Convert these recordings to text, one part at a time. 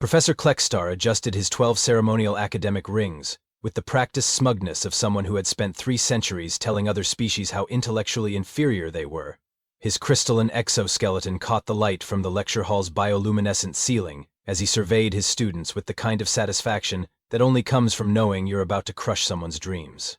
Professor Kleckstar adjusted his 12 ceremonial academic rings, with the practiced smugness of someone who had spent 3 centuries telling other species how intellectually inferior they were. His crystalline exoskeleton caught the light from the lecture hall's bioluminescent ceiling as he surveyed his students with the kind of satisfaction that only comes from knowing you're about to crush someone's dreams.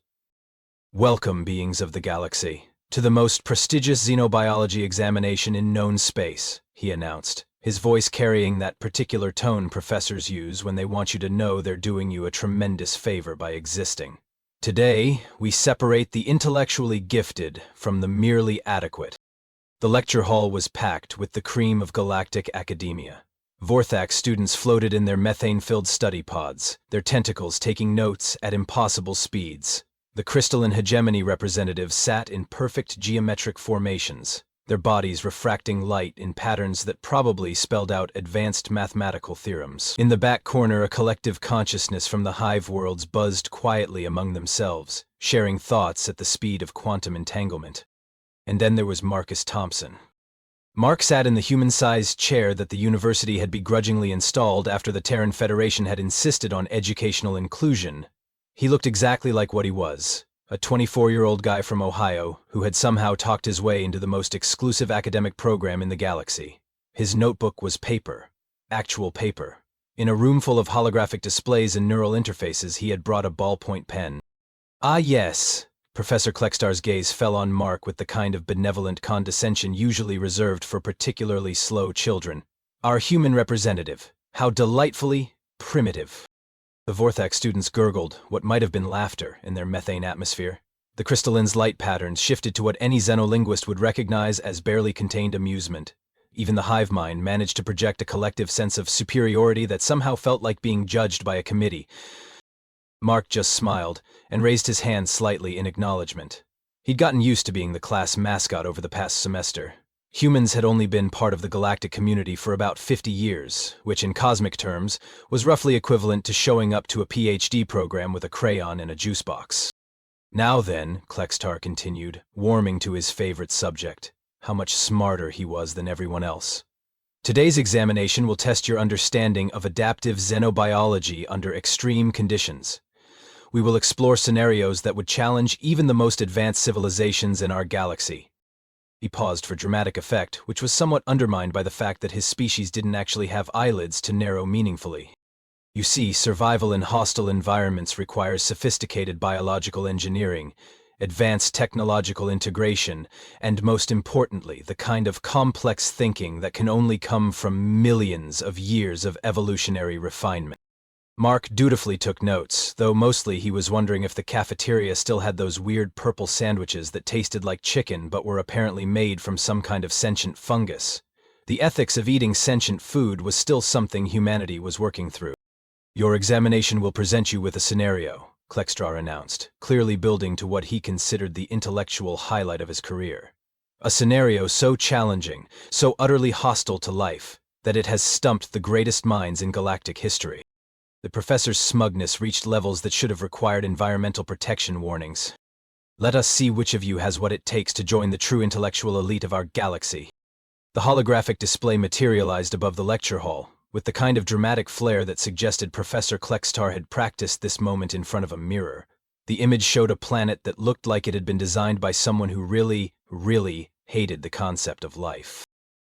Welcome, beings of the galaxy, to the most prestigious xenobiology examination in known space, he announced, his voice carrying that particular tone professors use when they want you to know they're doing you a tremendous favor by existing. Today, we separate the intellectually gifted from the merely adequate. The lecture hall was packed with the cream of galactic academia. Vorthax students floated in their methane-filled study pods, their tentacles taking notes at impossible speeds. The crystalline hegemony representatives sat in perfect geometric formations, their bodies refracting light in patterns that probably spelled out advanced mathematical theorems. In the back corner, a collective consciousness from the hive worlds buzzed quietly among themselves, sharing thoughts at the speed of quantum entanglement. And then there was Marcus Thompson. Mark sat in the human-sized chair that the university had begrudgingly installed after the Terran Federation had insisted on educational inclusion. He looked exactly like what he was, a 24-year-old guy from Ohio who had somehow talked his way into the most exclusive academic program in the galaxy. His notebook was paper, actual paper. In a room full of holographic displays and neural interfaces, he had brought a ballpoint pen. Ah, yes. Professor Kleckstar's gaze fell on Mark with the kind of benevolent condescension usually reserved for particularly slow children. Our human representative. How delightfully primitive. The Vorthax students gurgled, what might have been laughter, in their methane atmosphere. The crystalline's light patterns shifted to what any xenolinguist would recognize as barely contained amusement. Even the hive mind managed to project a collective sense of superiority that somehow felt like being judged by a committee. Mark just smiled and raised his hand slightly in acknowledgement. He'd gotten used to being the class mascot over the past semester. Humans had only been part of the galactic community for about 50 years, which in cosmic terms was roughly equivalent to showing up to a PhD program with a crayon and a juice box. Now then, Kleckstar continued, warming to his favorite subject, how much smarter he was than everyone else. Today's examination will test your understanding of adaptive xenobiology under extreme conditions. We will explore scenarios that would challenge even the most advanced civilizations in our galaxy. He paused for dramatic effect, which was somewhat undermined by the fact that his species didn't actually have eyelids to narrow meaningfully. You see, survival in hostile environments requires sophisticated biological engineering, advanced technological integration, and most importantly, the kind of complex thinking that can only come from millions of years of evolutionary refinement. Mark dutifully took notes, though mostly he was wondering if the cafeteria still had those weird purple sandwiches that tasted like chicken but were apparently made from some kind of sentient fungus. The ethics of eating sentient food was still something humanity was working through. Your examination will present you with a scenario, Kleckstar announced, clearly building to what he considered the intellectual highlight of his career. A scenario so challenging, so utterly hostile to life, that it has stumped the greatest minds in galactic history. The professor's smugness reached levels that should have required environmental protection warnings. Let us see which of you has what it takes to join the true intellectual elite of our galaxy. The holographic display materialized above the lecture hall, with the kind of dramatic flair that suggested Professor Kleckstar had practiced this moment in front of a mirror. The image showed a planet that looked like it had been designed by someone who really, really hated the concept of life.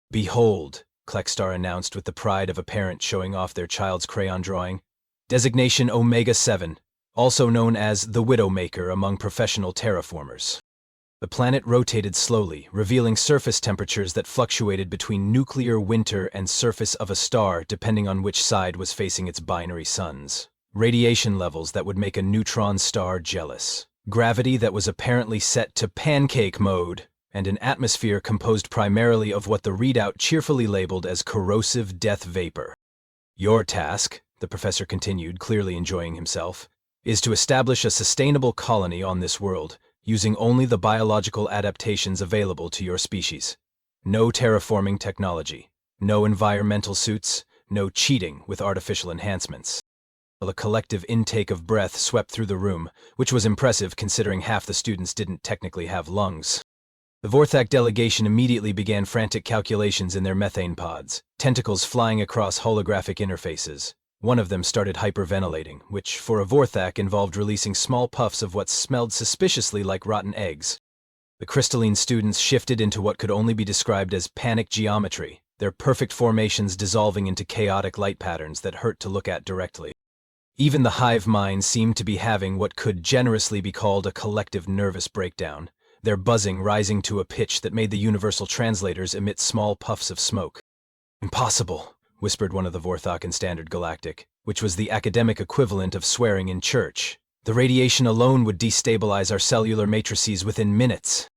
Behold, Kleckstar announced with the pride of a parent showing off their child's crayon drawing. Designation Omega-7, also known as the Widowmaker among professional terraformers. The planet rotated slowly, revealing surface temperatures that fluctuated between nuclear winter and surface of a star depending on which side was facing its binary suns. Radiation levels that would make a neutron star jealous. Gravity that was apparently set to pancake mode, and an atmosphere composed primarily of what the readout cheerfully labeled as corrosive death vapor. Your task, the professor continued, clearly enjoying himself, is to establish a sustainable colony on this world, using only the biological adaptations available to your species. No terraforming technology, no environmental suits, no cheating with artificial enhancements. A collective intake of breath swept through the room, which was impressive considering half the students didn't technically have lungs. The Vorthak delegation immediately began frantic calculations in their methane pods, tentacles flying across holographic interfaces. One of them started hyperventilating, which, for a Vorthak, involved releasing small puffs of what smelled suspiciously like rotten eggs. The crystalline students shifted into what could only be described as panic geometry, their perfect formations dissolving into chaotic light patterns that hurt to look at directly. Even the hive mind seemed to be having what could generously be called a collective nervous breakdown, their buzzing rising to a pitch that made the universal translators emit small puffs of smoke. "Impossible," whispered one of the Vorthak in Standard Galactic, which was the academic equivalent of swearing in church. "The radiation alone would destabilize our cellular matrices within minutes.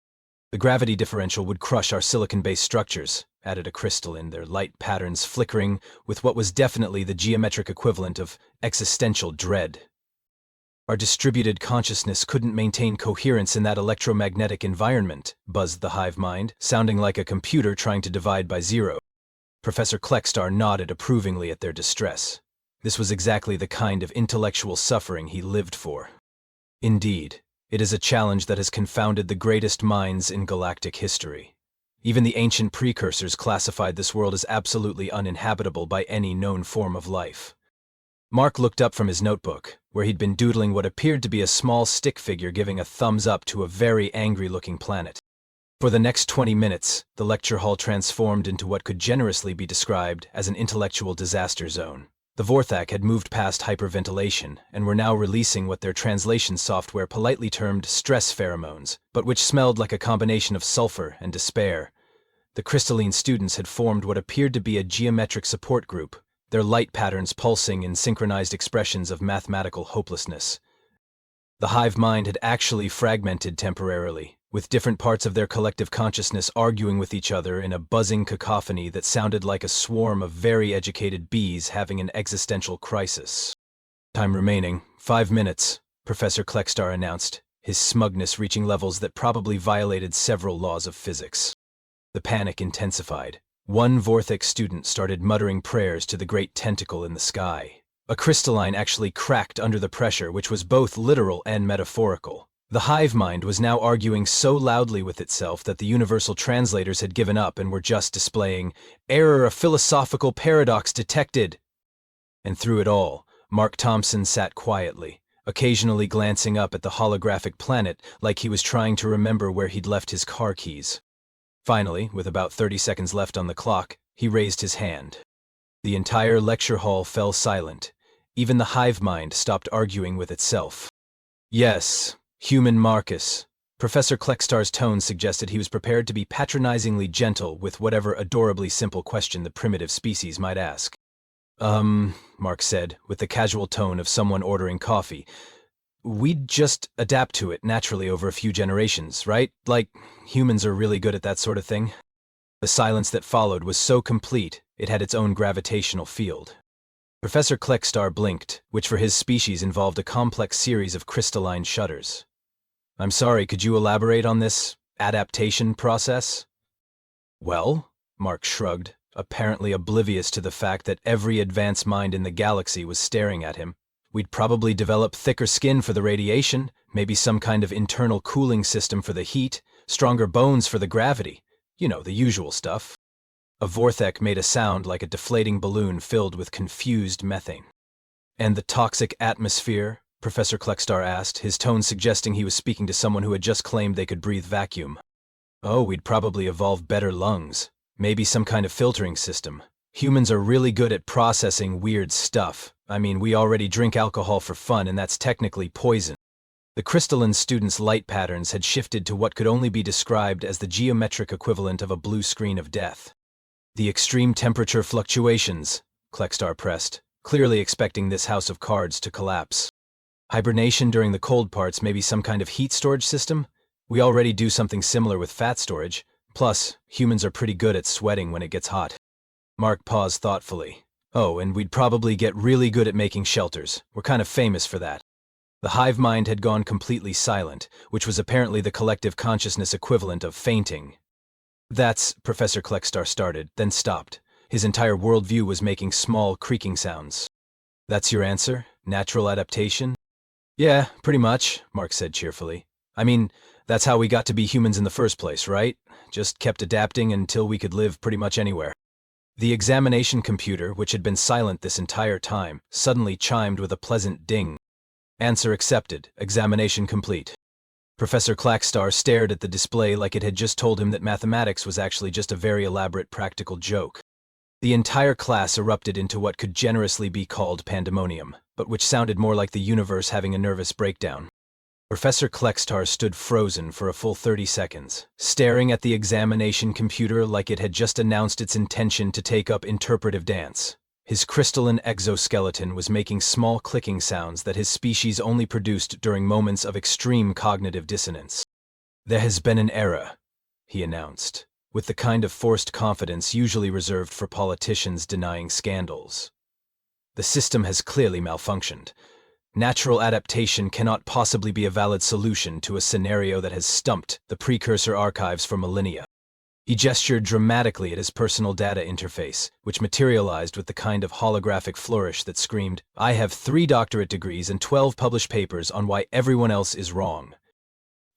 The gravity differential would crush our silicon-based structures," added a crystalline, their light patterns flickering with what was definitely the geometric equivalent of existential dread. "Our distributed consciousness couldn't maintain coherence in that electromagnetic environment," buzzed the hive mind, sounding like a computer trying to divide by zero. Professor Kleckstar nodded approvingly at their distress. This was exactly the kind of intellectual suffering he lived for. Indeed, it is a challenge that has confounded the greatest minds in galactic history. Even the ancient precursors classified this world as absolutely uninhabitable by any known form of life. Mark looked up from his notebook, where he'd been doodling what appeared to be a small stick figure giving a thumbs up to a very angry-looking planet. For the next 20 minutes, the lecture hall transformed into what could generously be described as an intellectual disaster zone. The Vorthak had moved past hyperventilation and were now releasing what their translation software politely termed stress pheromones, but which smelled like a combination of sulfur and despair. The crystalline students had formed what appeared to be a geometric support group, their light patterns pulsing in synchronized expressions of mathematical hopelessness. The hive mind had actually fragmented temporarily, with different parts of their collective consciousness arguing with each other in a buzzing cacophony that sounded like a swarm of very educated bees having an existential crisis. "Time remaining, 5 minutes, Professor Kleckstar announced, his smugness reaching levels that probably violated several laws of physics. The panic intensified. One Vorthak student started muttering prayers to the great tentacle in the sky. A crystalline actually cracked under the pressure, which was both literal and metaphorical. The hive mind was now arguing so loudly with itself that the universal translators had given up and were just displaying, "Error, a philosophical paradox detected." And through it all, Mark Thompson sat quietly, occasionally glancing up at the holographic planet like he was trying to remember where he'd left his car keys. Finally, with about 30 seconds left on the clock, he raised his hand. The entire lecture hall fell silent. Even the hive mind stopped arguing with itself. "Yes, human Marcus." Professor Kleckstar's tone suggested he was prepared to be patronizingly gentle with whatever adorably simple question the primitive species might ask. Mark said, with the casual tone of someone ordering coffee. "We'd just adapt to it naturally over a few generations, right? Like, humans are really good at that sort of thing." The silence that followed was so complete, it had its own gravitational field. Professor Kleckstar blinked, which for his species involved a complex series of crystalline shutters. "I'm sorry, could you elaborate on this adaptation process?" "Well," Mark shrugged, apparently oblivious to the fact that every advanced mind in the galaxy was staring at him. "We'd probably develop thicker skin for the radiation, maybe some kind of internal cooling system for the heat, stronger bones for the gravity. You know, the usual stuff." A Vorthak made a sound like a deflating balloon filled with confused methane. "And the toxic atmosphere?" Professor Kleckstar asked, his tone suggesting he was speaking to someone who had just claimed they could breathe vacuum. "Oh, we'd probably evolve better lungs. Maybe some kind of filtering system. Humans are really good at processing weird stuff. I mean, we already drink alcohol for fun, and that's technically poison." The crystalline students' light patterns had shifted to what could only be described as the geometric equivalent of a blue screen of death. "The extreme temperature fluctuations," Kleckstar pressed, clearly expecting this house of cards to collapse. "Hibernation during the cold parts, maybe some kind of heat storage system? We already do something similar with fat storage. Plus, humans are pretty good at sweating when it gets hot." Mark paused thoughtfully. "Oh, and we'd probably get really good at making shelters. We're kind of famous for that." The hive mind had gone completely silent, which was apparently the collective consciousness equivalent of fainting. "That's," Professor Kleckstar started, then stopped. His entire worldview was making small, creaking sounds. "That's your answer? Natural adaptation?" "Yeah, pretty much," Mark said cheerfully. "I mean, That's how we got to be humans in the first place, right? Just kept adapting until we could live pretty much anywhere. The examination computer, which had been silent this entire time, suddenly chimed with a pleasant ding. Answer accepted. Examination complete. Professor Clackstar stared at the display like it had just told him that mathematics was actually just a very elaborate practical joke. The entire class erupted into what could generously be called pandemonium, but which sounded more like the universe having a nervous breakdown. Professor Clackstar stood frozen for a full 30 seconds, staring at the examination computer like it had just announced its intention to take up interpretive dance. His crystalline exoskeleton was making small clicking sounds that his species only produced during moments of extreme cognitive dissonance. "There has been an error," he announced, with the kind of forced confidence usually reserved for politicians denying scandals. "The system has clearly malfunctioned. Natural adaptation cannot possibly be a valid solution to a scenario that has stumped the precursor archives for millennia." He gestured dramatically at his personal data interface, which materialized with the kind of holographic flourish that screamed, "I have 3 doctorate degrees and 12 published papers on why everyone else is wrong.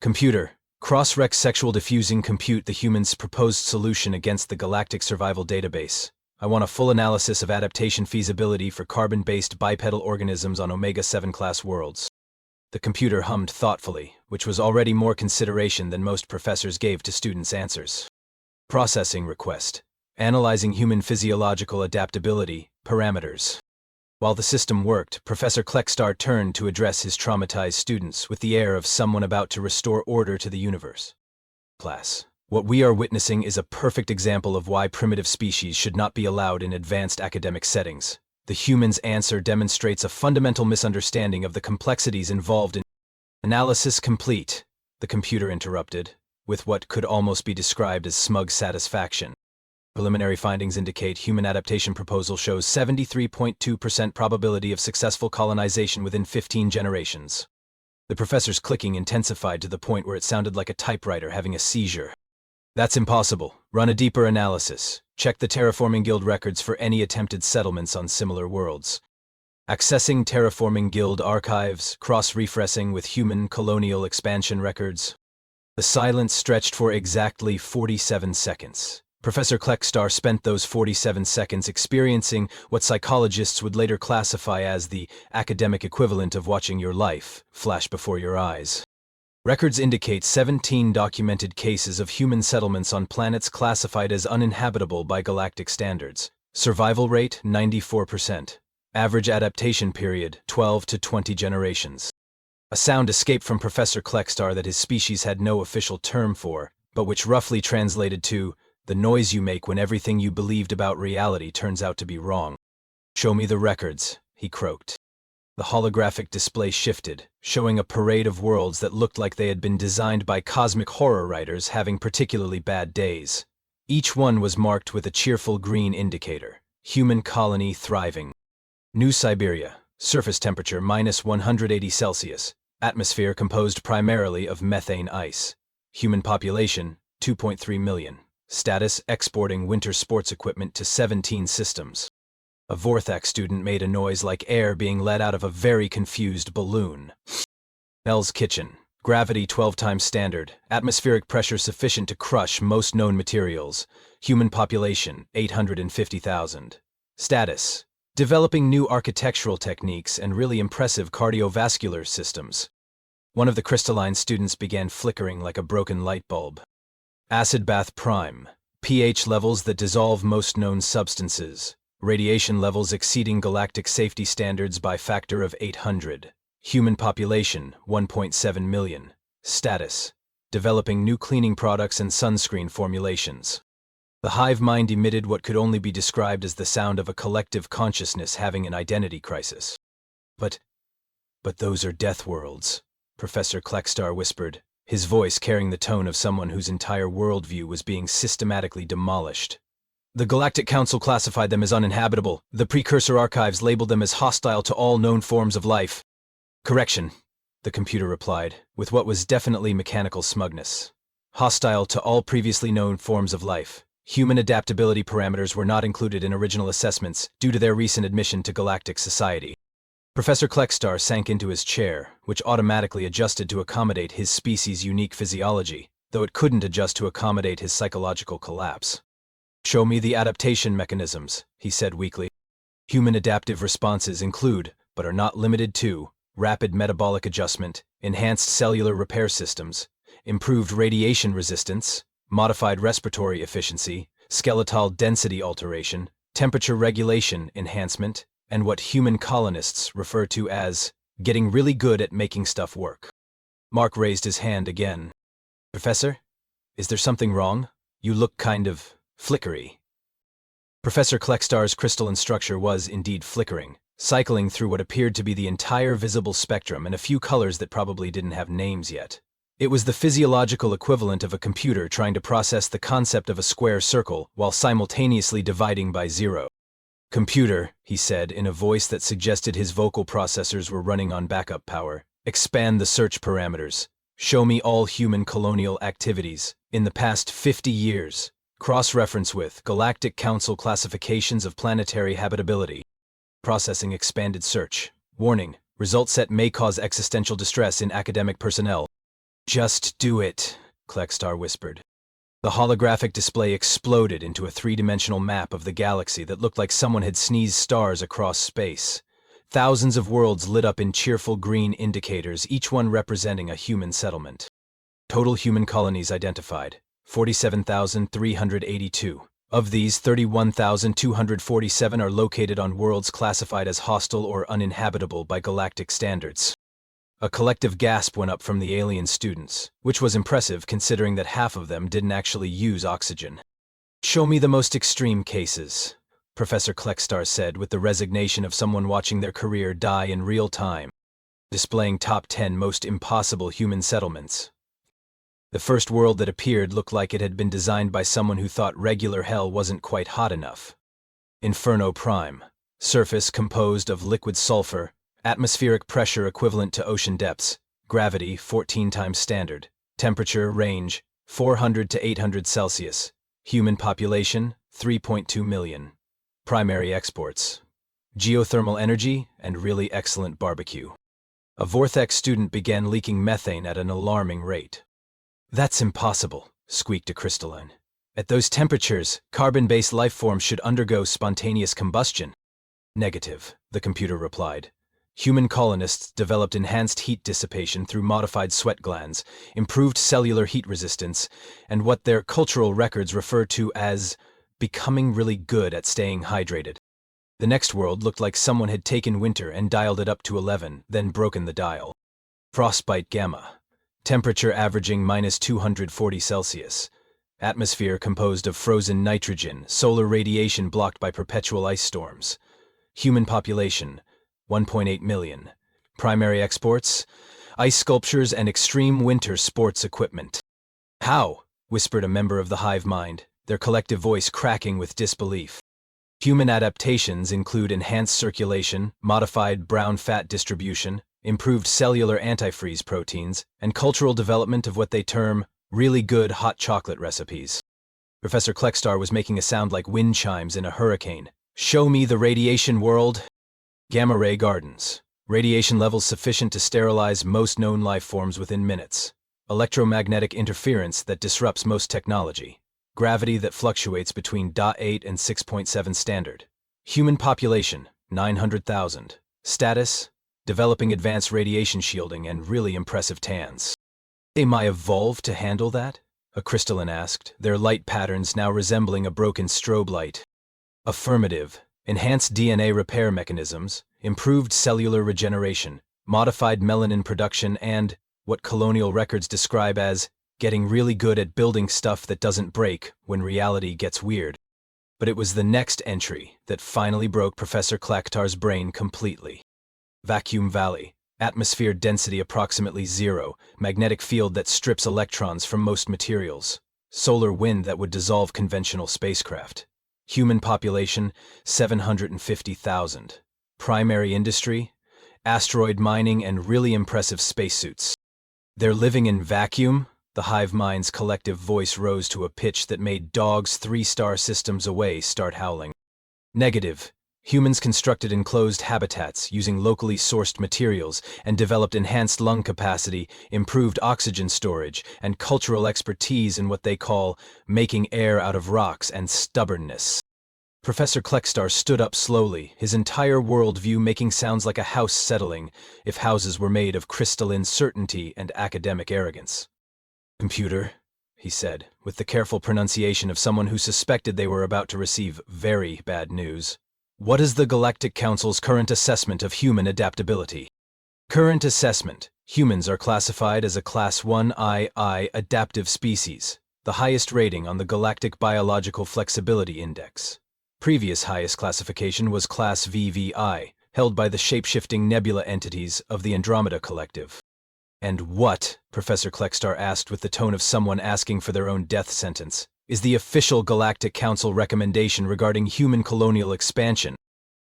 Computer, cross-rec sexual diffusing compute the human's proposed solution against the galactic survival database. I want a full analysis of adaptation feasibility for carbon-based bipedal organisms on Omega-7 class worlds." The computer hummed thoughtfully, which was already more consideration than most professors gave to students' answers. Processing request. Analyzing human physiological adaptability, parameters. While the system worked, Professor Kleckstar turned to address his traumatized students with the air of someone about to restore order to the universe. "Class, what we are witnessing is a perfect example of why primitive species should not be allowed in advanced academic settings. The human's answer demonstrates a fundamental misunderstanding of the complexities involved in..." "Analysis complete," the computer interrupted, with what could almost be described as smug satisfaction. "Preliminary findings indicate human adaptation proposal shows 73.2% probability of successful colonization within 15 generations. The professor's clicking intensified to the point where it sounded like a typewriter having a seizure. "That's impossible. Run a deeper analysis. Check the Terraforming Guild records for any attempted settlements on similar worlds. Accessing Terraforming Guild archives, cross-refreshing with human colonial expansion records." The silence stretched for exactly 47 seconds. Professor Kleckstar spent those 47 seconds experiencing what psychologists would later classify as the academic equivalent of watching your life flash before your eyes. Records indicate 17 documented cases of human settlements on planets classified as uninhabitable by galactic standards. Survival rate, 94%. Average adaptation period, 12 to 20 generations. A sound escaped from Professor Kleckstar that his species had no official term for, but which roughly translated to, "the noise you make when everything you believed about reality turns out to be wrong." "Show me the records," he croaked. The holographic display shifted, showing a parade of worlds that looked like they had been designed by cosmic horror writers having particularly bad days. Each one was marked with a cheerful green indicator. Human colony thriving. New Siberia. Surface temperature -180°C. Atmosphere composed primarily of methane ice. Human population, 2.3 million. Status exporting winter sports equipment to 17 systems. A Vorthak student made a noise like air being let out of a very confused balloon. Hell's Kitchen. Gravity 12 times standard. Atmospheric pressure sufficient to crush most known materials. Human population, 850,000. Status. Developing new architectural techniques and really impressive cardiovascular systems. One of the crystalline students began flickering like a broken light bulb. Acid bath prime. pH levels that dissolve most known substances. Radiation levels exceeding galactic safety standards by factor of 800. Human population, 1.7 million. Status. Developing new cleaning products and sunscreen formulations. The hive mind emitted what could only be described as the sound of a collective consciousness having an identity crisis. But those are death worlds," Professor Kleckstar whispered, his voice carrying the tone of someone whose entire worldview was being systematically demolished. "The Galactic Council classified them as uninhabitable. The precursor archives labeled them as hostile to all known forms of life." "Correction," the computer replied, with what was definitely mechanical smugness. "Hostile to all previously known forms of life. Human adaptability parameters were not included in original assessments due to their recent admission to galactic society." Professor Kleckstar sank into his chair, which automatically adjusted to accommodate his species' unique physiology, though it couldn't adjust to accommodate his psychological collapse. "Show me the adaptation mechanisms," he said weakly. "Human adaptive responses include, but are not limited to, rapid metabolic adjustment, enhanced cellular repair systems, improved radiation resistance, modified respiratory efficiency, skeletal density alteration, temperature regulation enhancement, and what human colonists refer to as getting really good at making stuff work." Mark raised his hand again. "Professor, is there something wrong? You look kind of flickery." Professor Kleckstar's crystalline structure was indeed flickering, cycling through what appeared to be the entire visible spectrum and a few colors that probably didn't have names yet. It was the physiological equivalent of a computer trying to process the concept of a square circle while simultaneously dividing by zero. "Computer," he said in a voice that suggested his vocal processors were running on backup power, "expand the search parameters. Show me all human colonial activities in the past 50 years. Cross-reference with Galactic Council classifications of planetary habitability." Processing expanded search. "Warning, result set may cause existential distress in academic personnel." "Just do it," Kleckstar whispered. The holographic display exploded into a three-dimensional map of the galaxy that looked like someone had sneezed stars across space. Thousands of worlds lit up in cheerful green indicators, each one representing a human settlement. Total human colonies identified, 47,382. Of these, 31,247 are located on worlds classified as hostile or uninhabitable by galactic standards. A collective gasp went up from the alien students, which was impressive considering that half of them didn't actually use oxygen. "Show me the most extreme cases," Professor Kleckstar said with the resignation of someone watching their career die in real time, displaying top 10 most impossible human settlements. The first world that appeared looked like it had been designed by someone who thought regular hell wasn't quite hot enough. Inferno Prime. Surface composed of liquid sulfur, atmospheric pressure equivalent to ocean depths, gravity 14 times standard, temperature range 400 to 800 Celsius, human population 3.2 million. Primary exports: geothermal energy and really excellent barbecue. A Vortex student began leaking methane at an alarming rate. "That's impossible," squeaked a crystalline. "At those temperatures, carbon-based life forms should undergo spontaneous combustion." "Negative," the computer replied. "Human colonists developed enhanced heat dissipation through modified sweat glands, improved cellular heat resistance, and what their cultural records refer to as becoming really good at staying hydrated." The next world looked like someone had taken winter and dialed it up to 11, then broken the dial. Frostbite Gamma. Temperature averaging -240 Celsius. Atmosphere composed of frozen nitrogen, solar radiation blocked by perpetual ice storms. Human population 1.8 million. Primary exports: ice sculptures and extreme winter sports equipment. "How?" whispered a member of the hive mind, their collective voice cracking with disbelief. "Human adaptations include enhanced circulation, modified brown fat distribution, improved cellular antifreeze proteins, and cultural development of what they term really good hot chocolate recipes." Professor Kleckstar was making a sound like wind chimes in a hurricane. "Show me the radiation world." Gamma ray gardens. Radiation levels sufficient to sterilize most known life forms within minutes. Electromagnetic interference that disrupts most technology. Gravity that fluctuates between 0.8 and 6.7 standard. Human population 900,000. Status: developing advanced radiation shielding and really impressive tans. "Am I evolved to handle that?" a crystalline asked, their light patterns now resembling a broken strobe light. "Affirmative. Enhanced DNA repair mechanisms, improved cellular regeneration, modified melanin production, and what colonial records describe as getting really good at building stuff that doesn't break when reality gets weird." But it was the next entry that finally broke Professor Kleckstar's brain completely. Vacuum Valley. Atmosphere density approximately 0, magnetic field that strips electrons from most materials. Solar wind that would dissolve conventional spacecraft. Human population 750,000. Primary industry: asteroid mining and really impressive spacesuits. "They're living in vacuum?" The hive mind's collective voice rose to a pitch that made dogs 3-star systems away start howling. "Negative. Humans constructed enclosed habitats using locally sourced materials and developed enhanced lung capacity, improved oxygen storage, and cultural expertise in what they call making air out of rocks and stubbornness. Professor Kleckstar stood up slowly, his entire worldview making sounds like a house settling, if houses were made of crystalline certainty and academic arrogance. "Computer," he said, with the careful pronunciation of someone who suspected they were about to receive very bad news. "What is the Galactic Council's current assessment of human adaptability?" Current assessment. Humans are classified as a Class 1II adaptive species, the highest rating on the Galactic Biological Flexibility Index. Previous highest classification was Class VVI, held by the shape-shifting nebula entities of the Andromeda Collective. "And what," Professor Kleckstar asked with the tone of someone asking for their own death sentence, "is the official Galactic Council recommendation regarding human colonial expansion?"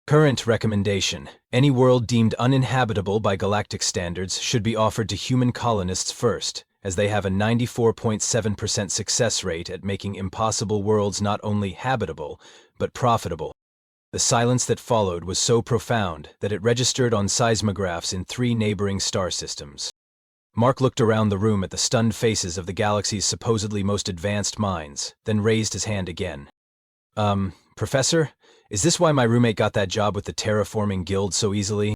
Current recommendation. Any world deemed uninhabitable by galactic standards should be offered to human colonists first, as they have a 94.7% success rate at making impossible worlds not only habitable, but profitable. The silence that followed was so profound that it registered on seismographs in 3 neighboring star systems. Mark looked around the room at the stunned faces of the galaxy's supposedly most advanced minds, then raised his hand again. Professor, is this why my roommate got that job with the Terraforming Guild so easily?"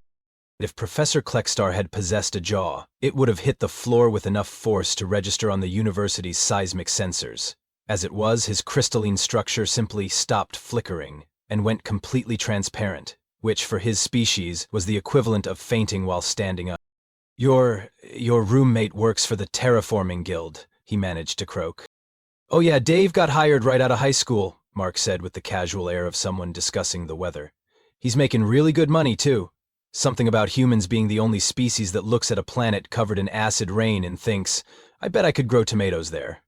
If Professor Kleckstar had possessed a jaw, it would have hit the floor with enough force to register on the university's seismic sensors. As it was, his crystalline structure simply stopped flickering and went completely transparent, which for his species was the equivalent of fainting while standing up. Your roommate works for the Terraforming Guild," he managed to croak. "Oh yeah, Dave got hired right out of high school," Mark said with the casual air of someone discussing the weather. "He's making really good money, too. Something about humans being the only species that looks at a planet covered in acid rain and thinks, I bet I could grow tomatoes there."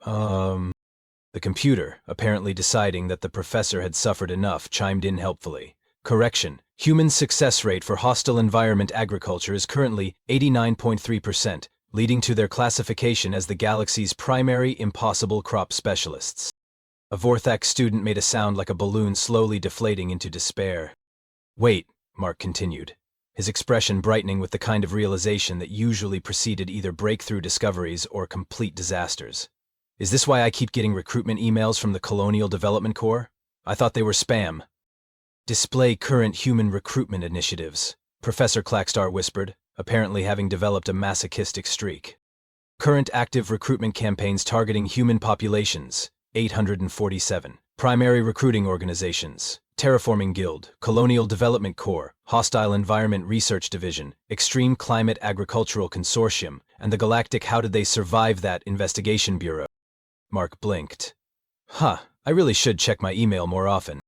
The computer, apparently deciding that the professor had suffered enough, chimed in helpfully. "Correction. Human success rate for hostile environment agriculture is currently 89.3%, leading to their classification as the galaxy's primary impossible crop specialists." A Vorthak student made a sound like a balloon slowly deflating into despair. "Wait," Mark continued, his expression brightening with the kind of realization that usually preceded either breakthrough discoveries or complete disasters. "Is this why I keep getting recruitment emails from the Colonial Development Corps? I thought they were spam." "Display current human recruitment initiatives," Professor Kleckstar whispered, apparently having developed a masochistic streak. "Current active recruitment campaigns targeting human populations, 847. Primary recruiting organizations, Terraforming Guild, Colonial Development Corps, Hostile Environment Research Division, Extreme Climate Agricultural Consortium, and the Galactic How Did They Survive That Investigation Bureau." Mark blinked. I really should check my email more often."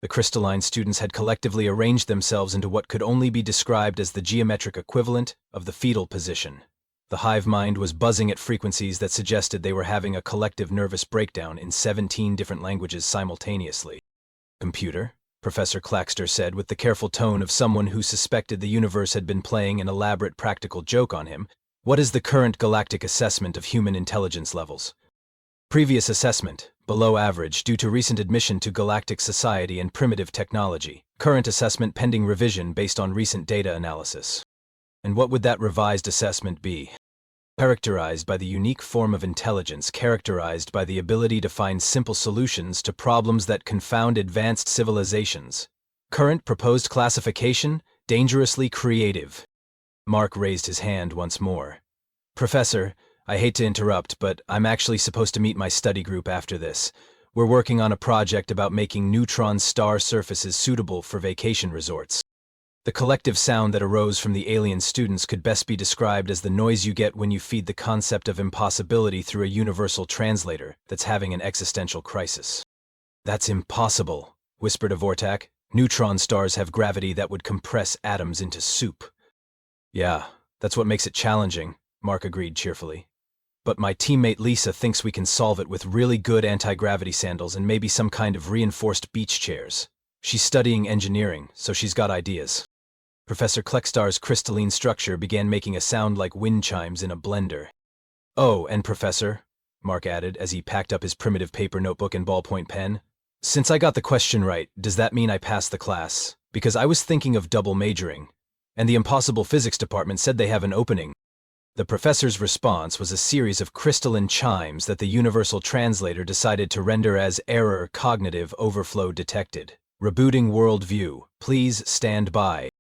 The crystalline students had collectively arranged themselves into what could only be described as the geometric equivalent of the fetal position. The hive mind was buzzing at frequencies that suggested they were having a collective nervous breakdown in 17 different languages simultaneously. "Computer," Professor Kleckstar said with the careful tone of someone who suspected the universe had been playing an elaborate practical joke on him, "what is the current galactic assessment of human intelligence levels?" "Previous assessment, below average due to recent admission to galactic society and primitive technology. Current assessment pending revision based on recent data analysis." "And what would that revised assessment be?" "Characterized by the unique form of intelligence characterized by the ability to find simple solutions to problems that confound advanced civilizations. Current proposed classification, dangerously creative." Mark raised his hand once more. "Professor, I hate to interrupt, but I'm actually supposed to meet my study group after this. We're working on a project about making neutron star surfaces suitable for vacation resorts." The collective sound that arose from the alien students could best be described as the noise you get when you feed the concept of impossibility through a universal translator that's having an existential crisis. "That's impossible," whispered a Vortak. "Neutron stars have gravity that would compress atoms into soup." "Yeah, that's what makes it challenging," Mark agreed cheerfully. "But my teammate Lisa thinks we can solve it with really good anti-gravity sandals and maybe some kind of reinforced beach chairs. She's studying engineering, so she's got ideas." Professor Kleckstar's crystalline structure began making a sound like wind chimes in a blender. "Oh, and Professor," Mark added as he packed up his primitive paper notebook and ballpoint pen, Since I got the question right, does that mean I passed the class? Because I was thinking of double majoring, and the impossible physics department said they have an opening. The professor's response was a series of crystalline chimes that the universal translator decided to render as error cognitive overflow detected. Rebooting worldview. Please stand by.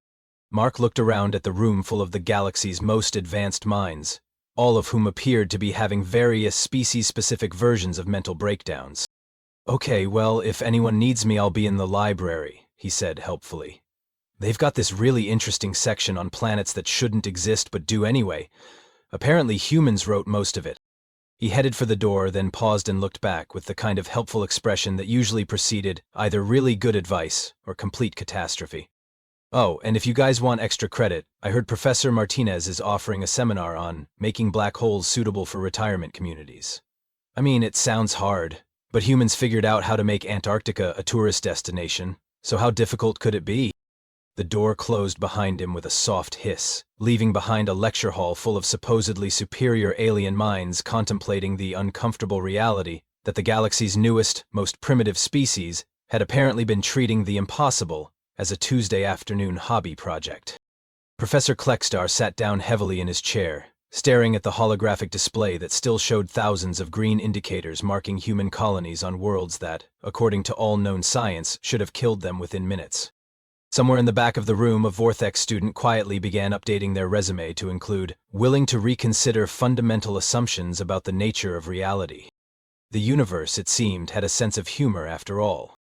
Mark looked around at the room full of the galaxy's most advanced minds, all of whom appeared to be having various species-specific versions of mental breakdowns. Okay, well, if anyone needs me, I'll be in the library, he said helpfully. They've got this really interesting section on planets that shouldn't exist but do anyway. Apparently humans wrote most of it. He headed for the door, then paused and looked back with the kind of helpful expression that usually preceded either really good advice or complete catastrophe. Oh, and if you guys want extra credit, I heard Professor Martinez is offering a seminar on making black holes suitable for retirement communities. I mean, it sounds hard, but humans figured out how to make Antarctica a tourist destination, so how difficult could it be? The door closed behind him with a soft hiss, leaving behind a lecture hall full of supposedly superior alien minds contemplating the uncomfortable reality that the galaxy's newest, most primitive species had apparently been treating the impossible as a Tuesday afternoon hobby project. Professor Kleckstar sat down heavily in his chair, staring at the holographic display that still showed thousands of green indicators marking human colonies on worlds that, according to all known science, should have killed them within minutes. Somewhere in the back of the room, a Vortex student quietly began updating their resume to include, willing to reconsider fundamental assumptions about the nature of reality. The universe, it seemed, had a sense of humor after all.